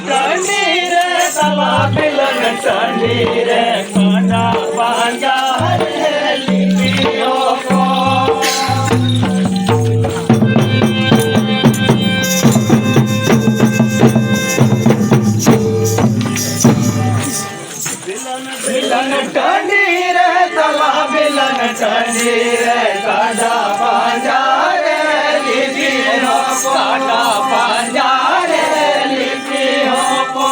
टंडी रे तला बिलन टंडी रे कांडा पांजा रे लिपियो को बिलन टंडी रे तला बिलन टंडी रे कांडा पांजा रे लिपियो कांडा पांजा रे लिपियो को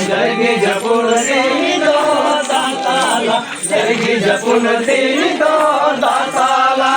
जरगी जपुन दो दाताला जरगी जपुन दो दाताला